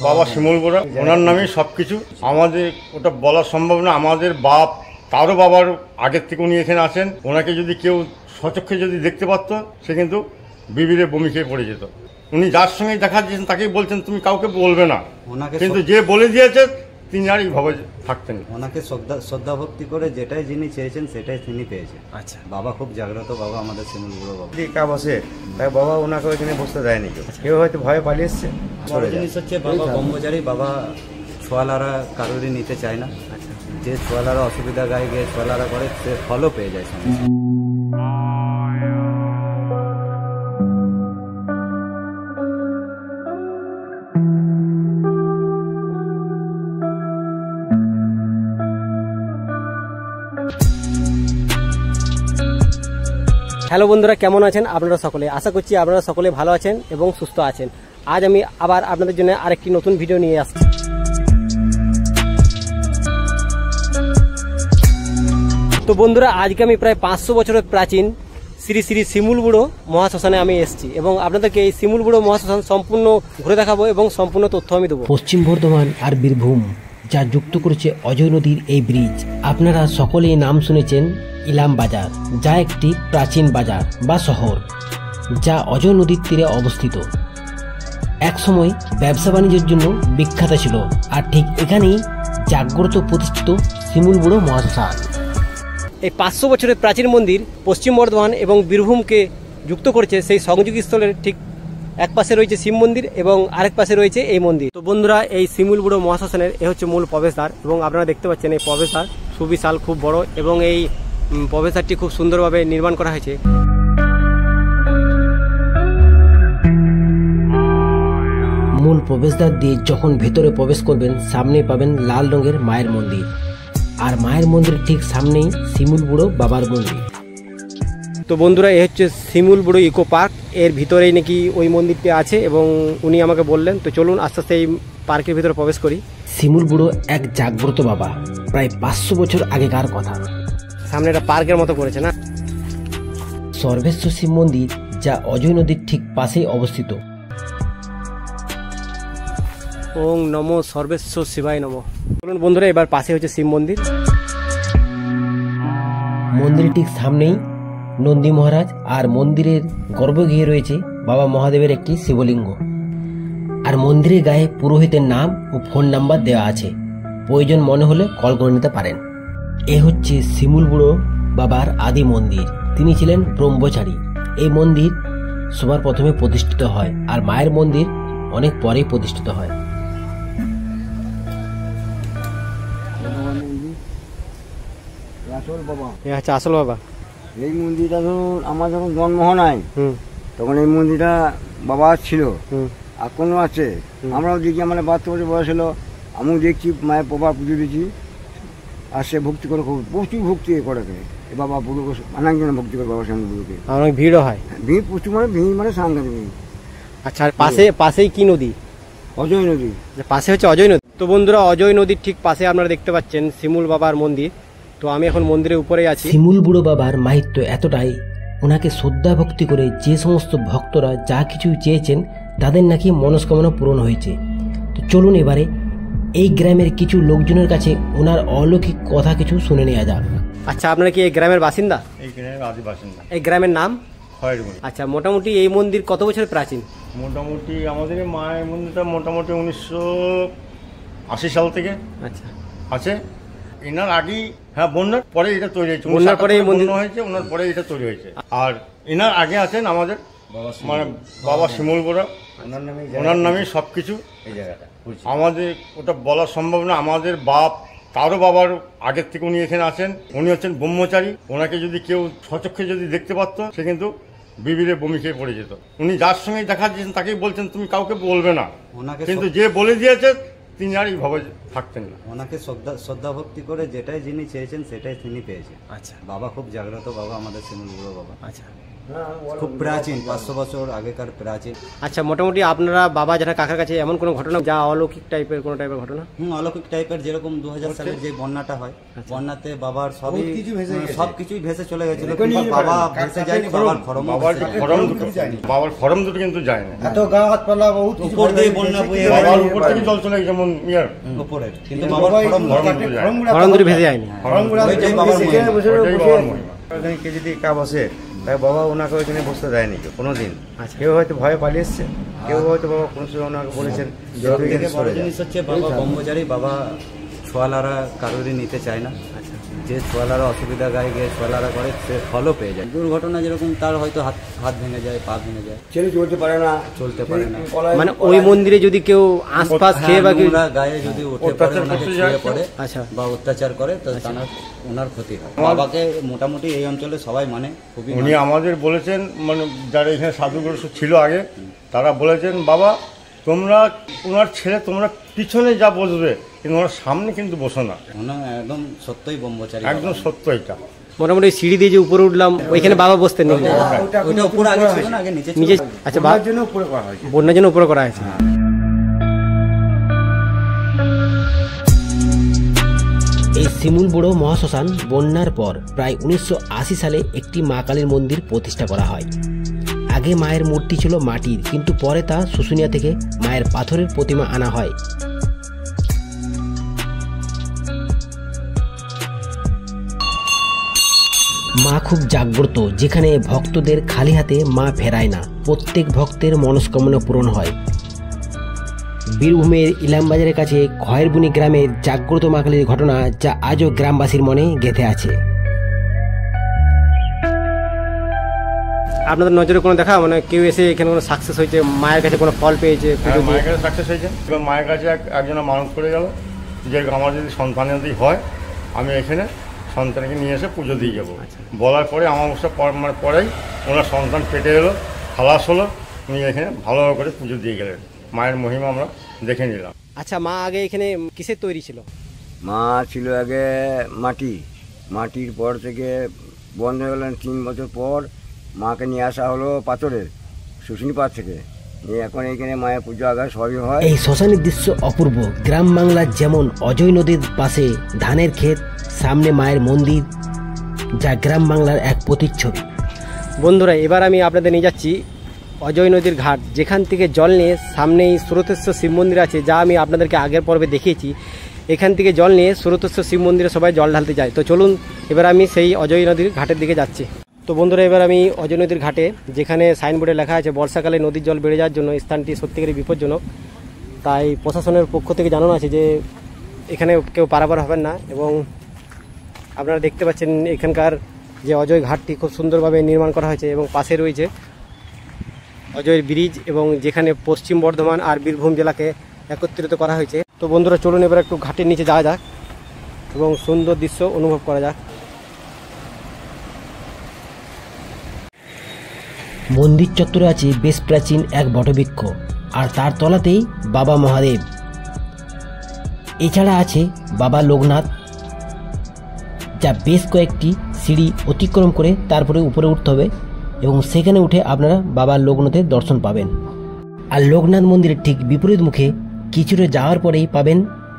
বাবা শিমুল বোরা, ওনার নামে সবকিছু। আমাদের ওটা বলা সম্ভব না। আমাদের বাপ, তারও বাবার আগের থেকে উনি এখানে আছেন। ওনাকে যদি কেউ সচক্ষে যদি দেখতে পারত, সে কিন্তু বিবিরে বমি খেয়ে পড়ে যেত। উনি যার সঙ্গে দেখা দিয়েছেন তাকেই বলছেন তুমি কাউকে বলবে না, কিন্তু যে বলে দিয়েছে তিনি আর এইভাবে থাকতেন। ওনাকে শ্রদ্ধা ভক্তি করে যেটাই যিনি চেয়েছেন সেটাই তিনি পেয়েছেন। আচ্ছা, বাবা খুব জাগ্রত বাবা, আমাদের শিমুল বুড়ো বাবা। কা বসে তাই বাবা ওনাকে ওইখানে বসতে দেয়নি, কেউ হয়তো ভয়ে পালিয়ে এসছে। বড় জিনিস হচ্ছে বাবা ব্রহ্মচারী, বাবা ছোয়ালারা কারোরই নিতে চায় না। আচ্ছা, যে ছোয়ালারা অসুবিধা গায়ে গিয়ে ছোয়ালারা করে সে ফলও পেয়ে যায় সঙ্গে। হ্যালো বন্ধুরা, কেমন আছেন আপনারা সকলে? আশা করছি আপনারা সকলে ভালো আছেন এবং সুস্থ আছেন। আজ আমি আবার আপনাদের জন্য আরেকটি নতুন ভিডিও নিয়ে আসছি। তো বন্ধুরা, আজকে আমি প্রায় 500 বছরের প্রাচীন শ্রী শ্রী শিমুল বুড়ো মহাশ্মশানে আমি এসেছি এবং আপনাদেরকে এই শিমুল বুড়ো মহাশ্মশান সম্পূর্ণ ঘুরে দেখাবো এবং সম্পূর্ণ তথ্য আমি দেবো। পশ্চিম বর্ধমান আর বীরভূম যা যুক্ত করেছে অজয় নদীর এই ব্রিজ, আপনারা সকলেই নাম শুনেছেন ইলাম বাজার, যা একটি প্রাচীন বাজার বা শহর যা অজয় নদীর তীরে অবস্থিত। একসময় ব্যবসা বাণিজ্যের জন্য বিখ্যাত ছিল, আর ঠিক এখানেই জাগ্রত প্রতিষ্ঠিত শিমুল বুড়ো মহাশ্মশান। এই 500 বছরের প্রাচীন মন্দির পশ্চিম বর্ধমান এবং বীরভূমকে যুক্ত করেছে। সেই সংযোগস্থলের ঠিক এক পাশে রয়েছে শিব মন্দির এবং আরেক পাশে রয়েছে এই মন্দির। তো বন্ধুরা, এই শিমুল বুড়ো মহাশ্মশানের এ হচ্ছে মূল প্রবেশদ্বার এবং আপনারা দেখতে পাচ্ছেন এই প্রবেশদ্বার সুবিশাল, খুব বড় এবং এই প্রবেশদ্বারটি খুব সুন্দরভাবে নির্মাণ করা হয়েছে। মূল প্রবেশদ্বার দিয়ে যখন ভেতরে প্রবেশ করবেন, সামনে পাবেন লাল রঙের মায়ের মন্দির, আর মায়ের মন্দিরের ঠিক সামনেই শিমুল বুড়ো বাবার মন্দির। তো বন্ধুরা, এ হচ্ছে শিমুল বুড়ো ইকো পার্ক, এর ভিতরেই নাকি ওই মন্দিরটি আছে এবং উনি আমাকে বললেন। তো চলুন আস্তে আস্তে এই পার্কের ভিতরে প্রবেশ করি। শিমুল বুড়ো এক জাগ্রত বাবা, প্রায় 500 বছর আগেকার কথা। সামনে একটা পার্কের মতো করেছে না? সর্বেশ্বর শিব মন্দির, যা অজয় নদীর ঠিক পাশেই অবস্থিত। ওং নমো সর্বেশ্বর শিবায় নমঃ। চলুন বন্ধুরা, এবার পাশে হচ্ছে শিব মন্দির। মন্দিরের ঠিক সামনেই নন্দী মহারাজ, আর মন্দিরের গর্ভগৃহে রয়েছে বাবা মহাদেবের একটি শিবলিঙ্গ। আর মন্দিরের গায়ে পুরোহিতের নাম ও ফোন নাম্বার দেওয়া আছে, প্রয়োজন মনে হলে কল করে নিতে পারেন। এ হচ্ছে শিমুল বুড়ো বাবার আদি মন্দির। তিনি ছিলেন ব্রহ্মচারী। এই মন্দির সবার প্রথমে প্রতিষ্ঠিত হয়, আর মায়ের মন্দির অনেক পরেই প্রতিষ্ঠিত হয়। আসল বাবা, এই মন্দিরটা ধরুন আমার যখন জন্ম হয় নাই তখন এই মন্দিরটা বাবা ছিল, এখনো আছে। আমরাও দেখি, আমার 72 বছর বয়স হলো, আমিও দেখছি মায়ের বাবা পুজো দিচ্ছি, আর সে ভক্তি করে, খুব প্রচুর ভক্তি করে বাবা বুড়োকে, অনেকজন ভক্তি করে বাবা সামনে বুড়োকে। অনেক ভিড়ও হয়? ভিড় প্রচুর, মানে ভিড় মানে সাংঘাতিক ভিড়। আচ্ছা, আর পাশেই কি নদী? অজয় নদী। পাশে হচ্ছে অজয় নদী। তো বন্ধুরা, অজয় নদীর ঠিক পাশে আপনারা দেখতে পাচ্ছেন শিমুল বাবার মন্দির। তো আমি এখন মন্দিরের উপরেই আছি। শিমুল বুড়ো বাবার মাহিত্য এতটাই, ওনাকে শ্রদ্ধা ভক্তি করে যে সমস্ত ভক্তরা যা কিছু চেয়েছেন তাদের নাকি মনস্কামনা পূরণ হয়েছে। তো চলুন এবারে এই গ্রামের কিছু লোকজনের কাছে ওনার অলৌকিক কথা কিছু শুনে নেওয়া যাক। আচ্ছা, আপনারা কি এই গ্রামের বাসিন্দা? এই গ্রামের আদি বাসিন্দা। এই গ্রামের নাম খয়েরমুড়ি। আচ্ছা, মোটামুটি এই মন্দির কত বছরের প্রাচীন? মোটামুটি আমাদের এই মায়ের মন্দিরটা মোটামুটি 1980 সাল থেকে আচ্ছা আছে। এনার আগেই, হ্যাঁ, বন্যার পরে এটা তৈরি হয়েছে। বন্যার পরে মন্দির হয়েছে, ওনার পরে এটা তৈরি হয়েছে। আর এনার আগে আছেন আমাদের মানে বাবা শিমুল বোরা, ওনার নামে সবকিছু। এই জায়গাটা আমাদের ওটা বলা সম্ভব না। আমাদের বাপ, তারও বাবার আগের থেকে উনি এখানে আছেন। উনি হচ্ছেন ব্রহ্মচারী। ওনাকে যদি কেউ সচক্ষে যদি দেখতে পারতো, সে কিন্তু বিবিরে বমি খেয়ে পড়ে যেত। উনি যার সঙ্গে দেখা দিয়েছেন তাকেই বলছেন তুমি কাউকে বলবে না, কিন্তু যে বলে দিয়েছে তিনি আর এইভাবে থাকতেন না। ওনাকে শ্রদ্ধা ভক্তি করে যেটাই যিনি চেয়েছেন সেটাই তিনি পেয়েছেন। আচ্ছা, বাবা খুব জাগ্রত বাবা, আমাদের শিমুল বুড়ো বাবা। আচ্ছা। খুব প্রাচীন, 500 বছর আগেকার প্রাচীন। আচ্ছা, মোটামুটি আপনারা বাবা যারা কাকার কাছে এমন কোনো ঘটনা যা অলৌকিক টাইপের কোনো টাইপের ঘটনা? অলৌকিক টাইপের, যেরকম 2000 সালের যে বন্যাটা হয়, বন্যাতে বাবার সবকিছুই ভেসে চলে গেছিল, কিন্তু বাবা ভেসে যায়নি, বাবার খরম দুটো কিন্তু যায় না। এত গা হাত পালা বহুত উপর দিয়ে বন্যা বয়ে বাবার উপর থেকে জল চলে গেছে, যেমন ইয়ার উপরে, কিন্তু বাবার খরম দুটো ভেসে যায়নি। ওইটাই বাবার মহিমা। ওটাই বাবার মহিমা। ওখানে কে যদি একা বসে, তাই বাবা ওনাকে ওইখানে বসতে দেয়নি কোনোদিন। কেউ হয়তো ভয়ে পালিয়ে এসছে, কেউ হয়তো বাবা কোনো সময় ওনাকে বলেছেন যে তুই এখানে বড় সরে যা। জিনিস হচ্ছে বাবা ব্রহ্মচারী, বাবা ছোয়ালারা কারোরই নিতে চায় না। যে ছোয়ালারা অসুবিধা গায়ে গিয়ে ছোয়ালারা করে, সে ফলও পেয়ে যায়। দুর্ঘটনা যেরকম তার হয়তো হাত ভেঙে যায়, পা ভেঙে যায়, ছেলে চলতে পারে না, চলতে পারে না, মানে ওই মন্দিরে যদি কেউ আশপাশ খেয়ে বা নোংরা গায়ে যদি উঠে পড়ে, ওনাকে ছুঁয়ে পড়ে আচ্ছা বা অত্যাচার করে, তো ওনার ক্ষতি হয়। বাবাকে মোটামুটি এই অঞ্চলে সবাই মানে খুবই উনি আমাদের বলেছেন, মানে যারা এখানে সাধুগুরু ছিল আগে, তারা বলেছেন বাবা তোমরা ওনার ছেলে তোমরা পিছনে যা বসবে, কিন্তু ওনার সামনে কিন্তু বসো না। ওনার একদম সত্যই ব্রহ্মচারী, একদম সত্য এটা। মোটামুটি সিঁড়ি দিয়ে যে উপরে উঠলাম, ওইখানে বাবা বসতেন নাকি? ওইটা উপরে আগে ছিল না, আগে নিচে ছিল। নিজে আচ্ছা, বাবার জন্য উপরে করা হয়েছে। বন্যার জন্য উপরে করা হয়েছে। এই শিমুল বুড়ো মহাশ্মশান বন্যার পর প্রায় 1980 সালে একটি মা কালীর মন্দির প্রতিষ্ঠা করা হয়। আগে মায়ের মূর্তি ছিল মাটির, কিন্তু পরে তা শুশুনিয়া থেকে মায়ের পাথরের প্রতিমা আনা হয়। মা খুব জাগ্রত, যেখানে ভক্তদের খালি হাতে মা ফেরায় না, প্রত্যেক ভক্তের মনস্কামনা পূরণ হয়। বীরভূমের ইলামবাজারের কাছে খয়েরবুনি গ্রামের জাগ্রত মা কালীর ঘটনা, যা আজও গ্রামবাসীর মনে গেঁথে আছে। আপনাদের নজরে কোনো দেখা, মানে কেউ এসে এখানে কোনো সাকসেস হয়েছে, মায়ের কাছে কোনো ফল পেয়েছে? মায়ের কাছে সাকসেস হয়েছে, এবং মায়ের কাছে একজন মানত করে গেল যে আমার যদি সন্তানাদি হয়, আমি এখানে সন্তানকে নিয়ে এসে পুজো দিয়ে যাবো। বলার পরে অমাবস্যা মানে পরেই ওনার সন্তান পেটে এলো, খালাস হলো, উনি এখানে ভালোভাবে করে পুজো দিয়ে গেলেন। মায়ের মহিমা আমরা দেখে নিলাম। আচ্ছা, মা আগে এখানে কিসের তৈরি ছিল? মা ছিল আগে মাটির পর থেকে বন্ধ হয়ে গেলেন 3 বছর পর মাকে নিয়ে আসা হলো পাথরের, শুশুনি পাড় থেকে নিয়ে এখন এইখানে মায়ের পুজো আগে সবই হয়। এই শ্মশানের দৃশ্য অপূর্ব। গ্রাম বাংলার যেমন অজয় নদীর পাশে ধানের ক্ষেত, সামনে মায়ের মন্দির, যা গ্রাম বাংলার এক প্রতিচ্ছবি। বন্ধুরা, এবার আমি আপনাদের নিয়ে যাচ্ছি অজয় নদীর ঘাট, যেখান থেকে জল নিয়ে সামনেই স্রোতেশ্বর শিব মন্দির আছে, যা আমি আপনাদেরকে আগের পর্বে দেখিয়েছি। এখান থেকে জল নিয়ে স্রোতেশ্বর শিব মন্দিরে সবাই জল ঢালতে যায়। তো চলুন এবার আমি সেই অজয় নদীর ঘাটের দিকে যাচ্ছি। তো বন্ধুরা, এবার আমি অজয় নদীর ঘাটে, যেখানে সাইনবোর্ডে লেখা আছে বর্ষাকালে নদীর জল বেড়ে যাওয়ার জন্য স্থানটি সত্যিকারই বিপজ্জনক, তাই প্রশাসনের পক্ষ থেকে জানানো আছে যে এখানে কেউ পারাপার হবেন না। এবং আপনারা দেখতে পাচ্ছেন এখানকার যে অজয় ঘাটটি খুব সুন্দরভাবে নির্মাণ করা হয়েছে, এবং পাশে রয়েছে অজয় ব্রিজ, এবং যেখানে পশ্চিম বর্ধমান আর বীরভূম জেলাকে একত্রিত করা হয়েছে। তো বন্ধুরা, চলুন এবার একটু ঘাটের নিচে যাওয়া যাক এবং সুন্দর দৃশ্য অনুভব করা যাক। মন্দির চত্বরে আছে বেশ প্রাচীন এক বটবৃক্ষ, আর তার তলাতেই বাবা মহাদেব। এছাড়া আছে বাবা লোকনাথ, যা বেশ কয়েকটি সিঁড়ি অতিক্রম করে তারপরে উপরে উঠতে হবে, এবং সেখানে উঠে আপনারা বাবা লোকনাথের দর্শন পাবেন। আর লোকনাথ মন্দিরের ঠিক বিপরীত মুখে কিছুটা যাওয়ার পরেই পাবেন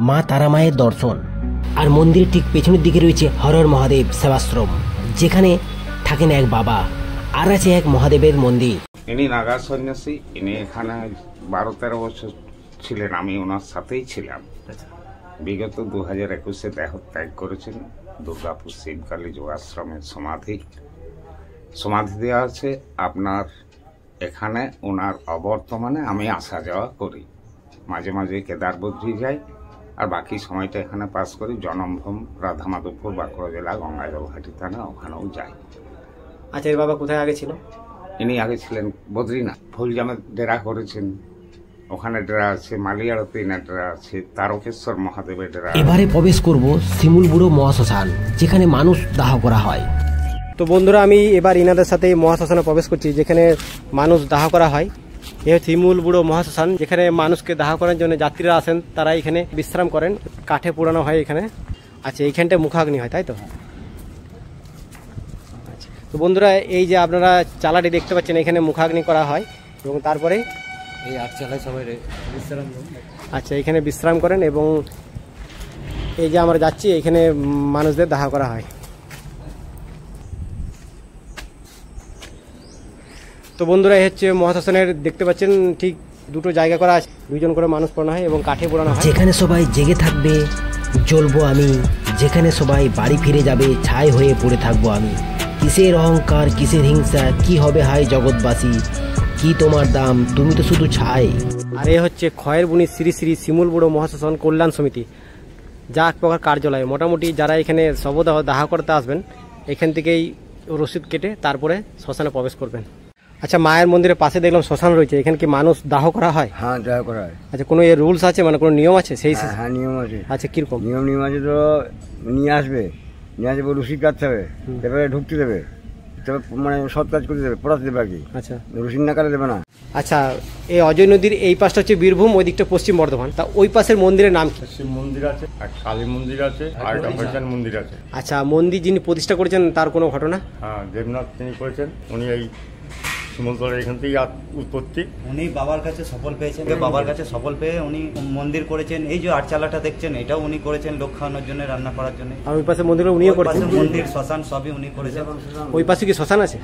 মা তারা মায়ের দর্শন। আর মন্দিরের ঠিক পেছনের দিকে রয়েছে হর হর মহাদেব সেবাশ্রম, যেখানে থাকেন এক বাবা, আর আছে এক মহাদেবের মন্দির। ইনি নাগা সন্ন্যাসী, ইনি এখানে 12-13 বছর ছিলেন, আমি ওনার সাথেই ছিলাম। বিগত 2021-এ দেহ ত্যাগ করেছেন। দুর্গাপুর শিবকালী যোগাশ্রমের সমাধি দেওয়া আছে আপনার এখানে। ওনার অবর্তমানে আমি আসা যাওয়া করি, মাঝে মাঝে কেদারবদ্রী যাই, আর বাকি সময়টা এখানে পাস করি। জনমভূম রাধামাধবপুর, বাঁকুড়া জেলা, গঙ্গাজলঘাটি থানা, ওখানেও যাই। আচ্ছা, এর বাবা কোথায় আগে ছিল? ইনি আগে ছিলেন বদ্রীনাথ, ফুলজামের ডেরা করেছেন, ওখানে ডেরা আছে। মালিয়াড়তে ইনার ডেরা আছে, তারকেশ্বর মহাদেবের ডেরা। এবারে প্রবেশ করব শিমুল বুড়ো মহাশ্মশান, যেখানে মানুষ দাহ করা হয়। তো বন্ধুরা, আমি এবার ইনাদের সাথে মহাশ্মশানে প্রবেশ করছি, যেখানে মানুষ দাহ করা হয়। এ হচ্ছে শিমুল বুড়ো মহাশ্মশান, যেখানে মানুষকে দাহ করার জন্য যাত্রীরা আসেন, তারা এখানে বিশ্রাম করেন। কাঠে পোড়ানো হয় এখানে। আচ্ছা, এইখানটা মুখাগ্নি হয়, তাই তো? আচ্ছা, তো বন্ধুরা এই যে আপনারা চালাটি দেখতে পাচ্ছেন, এখানে মুখাগ্নি করা হয় এবং তারপরে এই আটচালায় সবাই বিশ্রাম নেয়। আচ্ছা এখানে বিশ্রাম করেন এবং এই যে আমরা যাচ্ছি এখানে মানুষদের দাহ করা হয়। তো বন্ধুরা এই হচ্ছে মহাশ্মশানের দেখতে পাচ্ছেন ঠিক দুটো জায়গা করা আছে, দুইজন করে মানুষ পোড়ানো হয় এবং কাঠে পোড়ানো হয়। যেখানে সবাই জেগে থাকবে জ্বলবো আমি, যেখানে সবাই বাড়ি ফিরে যাবে ছাই হয়ে পড়ে থাকবো আমি। কিসের অহংকার কিসের হিংসা, কি হবে হাই জগৎবাসী, কি তোমার দাম, তুমি তো শুধু ছাই। আর এ হচ্ছে খয়ের বুনি শ্রী শ্রী শিমুল বুড়ো মহাশ্মশান কল্যাণ সমিতি, যা এক প্রকার কার্যালয়। মোটামুটি যারা এখানে শবদাহ দাহ করতে আসবেন এখান থেকেই রসিদ কেটে তারপরে শ্মশানে প্রবেশ করবেন। আচ্ছা মায়ের মন্দিরের পাশে দেখলাম শ্মশান রয়েছে, এখানে কি মানুষ দাহ করা হয়? হ্যাঁ দয়া করা হয়। আচ্ছা কোনো রুলস আছে, মানে কোনো নিয়ম আছে? সেই হ্যাঁ নিয়ম আছে। আচ্ছা কিরকম নিয়ম আছে? তো নিয়ে আসবে রসিদ কাটতে হবে, তারপরে ঢুকতে দেবে, তবে মানে সৎ কাজ করতে দেবে, পড়াতে দেবে আর কি। আচ্ছা রসিদ না কাটে দেবে না। আচ্ছা এই অজয় নদীর এই পাশটা হচ্ছে বীরভূম, ওই দিকটা পশ্চিম বর্ধমান, তা ওই পাশের মন্দিরের নাম কি? শিব মন্দির আছে, আর কালী মন্দির আছে, আর একটা হরিচাঁদ মন্দির আছে। আচ্ছা মন্দির যিনি প্রতিষ্ঠা করেছেন তার কোনো ঘটনা? হ্যাঁ দেবনাথ তিনি করেছেন, উনি এই শিমুলতলার এখান থেকেই উৎপত্তি। উনি বাবার কাছে সফল পেয়েছেন, বাবার কাছে সফল পেয়ে উনি মন্দির করেছেন। এই যে আটচালাটা দেখছেন এটাও উনি করেছেন লোক খাওয়ানোর জন্য, রান্না করার জন্য। আর ওই পাশে মন্দির উনিও করেছেন? মন্দির শ্মশান সবই উনি করেছেন। ওই পাশে কি শ্মশান আছে?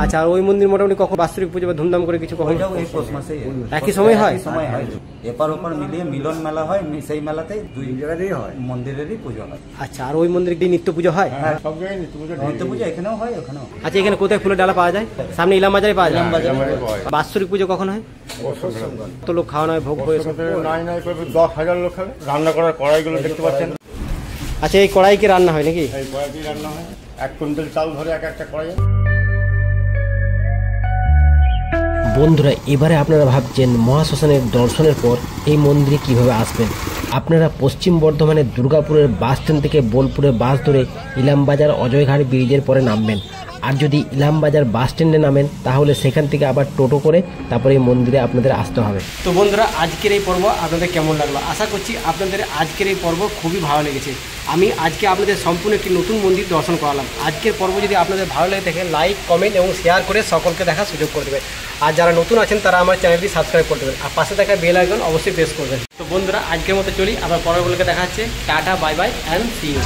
আচ্ছা আর ওই মন্দির মোটামুটি কখন বাৎসরিক পুজো বা ধুমধাম করে কিছু কখন? ওইটাও এই পৌষ মাসেই একই সময় হয়? সময় হয়, এপার ওপার মিলিয়ে মিলন মেলা হয়, সেই মেলাতেই দুই জায়গাতেই হয়, মন্দিরেরই পুজো হয়। আচ্ছা আর ওই মন্দিরে কি নিত্য পুজো হয়? হ্যাঁ সব জায়গায় নিত্য পুজো নিত্য পুজো এখানেও হয়, ওখানেও। আচ্ছা এখানে কোথায় ফুলের ডালা পাওয়া যায়? সামনে ইলাম বাজারে পাওয়া যায়। বাৎসরিক পুজো কখন হয়? তো লোক খাওয়ানো হয়, ভোগ হয়ে নাই নাই করবে 10,000 লোক খাবে। রান্না করার কড়াইগুলো দেখতে পাচ্ছেন। আচ্ছা এই কড়াই কি রান্না হয় নাকি? এই কড়াইটি রান্না হয়, 1 কুইন্টাল চাল ধরে এক একটা কড়াই। বন্ধুরা এবারে আপনারা ভাবছেন মহাশ্মশানের দর্শনের পর এই মন্দিরে কিভাবে আসবেন। আপনারা পশ্চিম বর্ধমানের দুর্গাপুরের বাস স্ট্যান্ড থেকে বোলপুরের বাস ধরে ইলামবাজার অজয়ঘাট ব্রিজের পরে নামবেন। আর যদি ইলামবাজার বাস স্ট্যান্ডে নামেন তাহলে সেখান থেকে আবার টোটো করে তারপরে এই মন্দিরে আপনাদের আসতে হবে। তো বন্ধুরা আজকের এই পর্ব আপনাদের কেমন লাগলো? আশা করছি আপনাদের আজকের এই পর্ব খুবই ভালো লেগেছে। আমি আজকে আপনাদের সম্পূর্ণ একটি নতুন মন্দির দর্শন করালাম। আজকের পর্ব যদি আপনাদের ভালো লেগে থাকে লাইক কমেন্ট এবং শেয়ার করে সকলকে দেখার সুযোগ করে দেবেন। আর যারা নতুন আছেন তারা আমার চ্যানেলটি সাবস্ক্রাইব করে দেবেন, আর পাশে থাকা বেল আইকন অবশ্যই প্রেস করবেন। তো বন্ধুরা আজকের মতো চলি, আবার পরের বলকে দেখা হচ্ছে। Tata bye bye and see you.